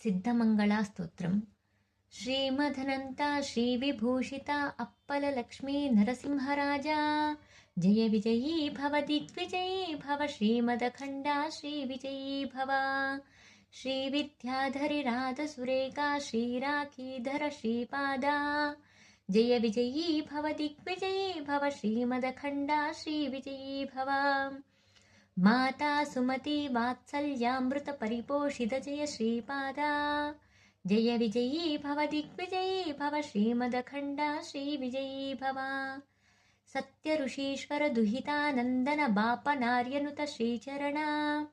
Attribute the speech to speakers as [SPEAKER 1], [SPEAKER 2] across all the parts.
[SPEAKER 1] सिद्धमंगला स्तोत्रम्। श्रीमदनन्ता श्रीविभूषिता अप्पललक्ष्मी नरसिंहराजा, जय विजयी भव दिग्विजयी भव श्रीमदखण्डा श्रीविजयी भव। श्रीविद्याधरिराधसुरेका श्रीराखीधर श्रीपादा, जय विजयी भव दिग्विजयी भव श्रीमदखण्डा श्रीविजयी भव। माता सुमती वात्सल्यामृत परिपोषित जय श्रीपादा, जय विजयी भव दिग्विजयी भव श्रीमदखण्डा श्रीविजयी भव। सत्य ऋषीश्वर दुहितानन्दन बापनार्यनुत श्रीचरणा,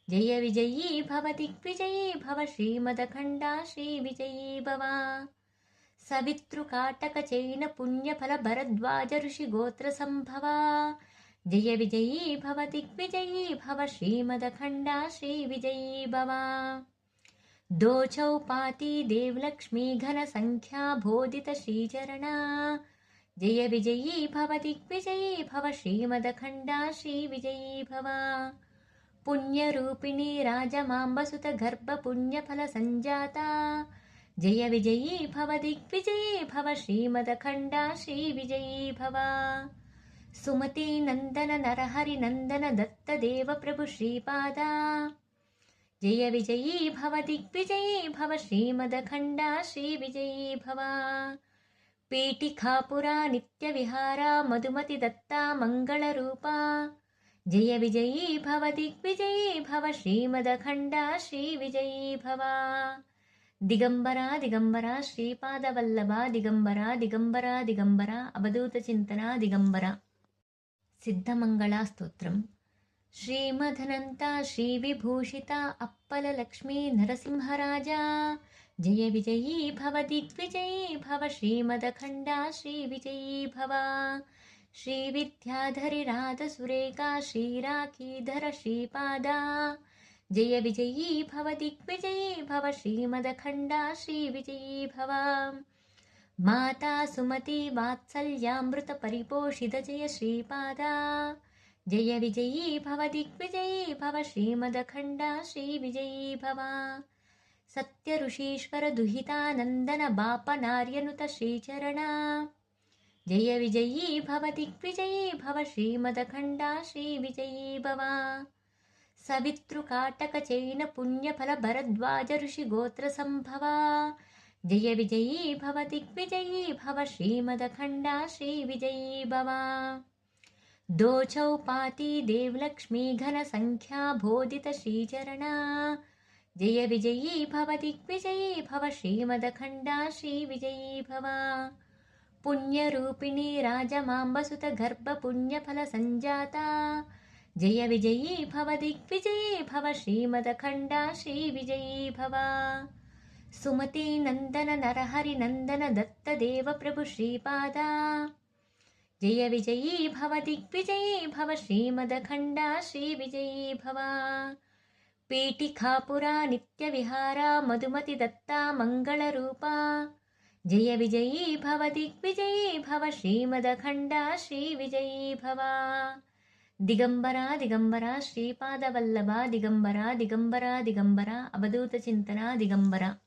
[SPEAKER 1] जय विजयी भव दिग्विजयी भव श्रीमदखण्डा श्रीविजयी भव। सवितृकाटक चैन पुण्यफल भरद्वाज ऋषि गोत्र संभवा, जय विजयी भव दिग्विजयी भव श्रीमदखण्डा श्रीविजयी भव। दोचौपाती देवलक्ष्मी घन संख्या बोधित श्रीचरणा, जय विजयी भव दिग्विजयी भव श्रीमदखण्डा श्रीविजयी भव। पुण्यरूपिणी राजमाम्बसुत गर्भ पुण्यफल संजाता, जय विजयी भव दिग्विजयी भव श्रीमदखण्डा श्रीविजयी भव। सुमती नंदन नरहरि नंदन दत्त देव प्रभु श्रीपादा, जय विजयी भव दिग्विजयी भव श्रीमदखण्डा श्रीविजयी भव। पीठिकापुरा नित्य विहारा मधुमति दत्ता मंगलरूपा, जय विजयी भव दिग्विजयी भव श्रीमदखण्डा श्रीविजयी भव। दिगंबरा दिगंबरा श्रीपादवल्लभा दिगंबरा दिगंबरा दिगंबरा अवधूत चिंतना दिगंबरा। सिद्धमंगला स्तोत्रम्। श्रीमदनन्ता श्रीविभूषिता अप्पललक्ष्मी नरसिंहराजा, जय विजयी भव दिग्विजयी भव श्रीमदखण्डा श्रीविजयी भव। श्रीविद्याधरिराधसुरेका श्रीराखीधर श्रीपादा, जय विजयी भव दिग्विजयी भव श्रीमदखण्डा श्रीविजयी भव। माता सुमती वात्सल्यामृत परिपोषित जय श्रीपादा, जय विजयी भव दिग्विजयी भव श्रीमदखण्डा श्रीविजयी भव। सत्य ऋषीश्वर दुहितानन्दन बापनार्यनुत श्रीचरणा, जय विजयी भव दिग्विजयी भव श्रीमदखण्डा श्रीविजयी भव। सवितृकाटक चैन पुण्यफल भरद्वाज ऋषि गोत्र संभवा, जय विजयी भव दिग्विजयी भव श्रीमदखण्डा श्रीविजयी भव। दोचौपाती देवलक्ष्मी घन संख्या बोधित श्रीचरणा, जय विजयी भव दिग्विजयी भव श्रीमदखण्डा श्रीविजयी भव। पुण्यरूपिणी राजमाम्बसुत गर्भ पुण्यफल संजाता, जय विजयी भव दिग्विजयी भव श्रीमदखण्डा श्रीविजयी भव। सुमती नंदन नरहरि नंदन दत्त देव प्रभु श्रीपादा, जय विजयी भव दिग्विजयी भव श्रीमदखण्डा श्रीविजयी भव। पीठिकापुरा नित्य विहारा मधुमति दत्ता मंगलरूपा, जय विजयी भव दिग्विजयी भव श्रीमदखण्डा श्रीविजयी भव। दिगंबरा दिगंबरा श्रीपादवल्लभा दिगंबरा दिगंबरा दिगंबरा अवधूत चिंतना दिगंबरा।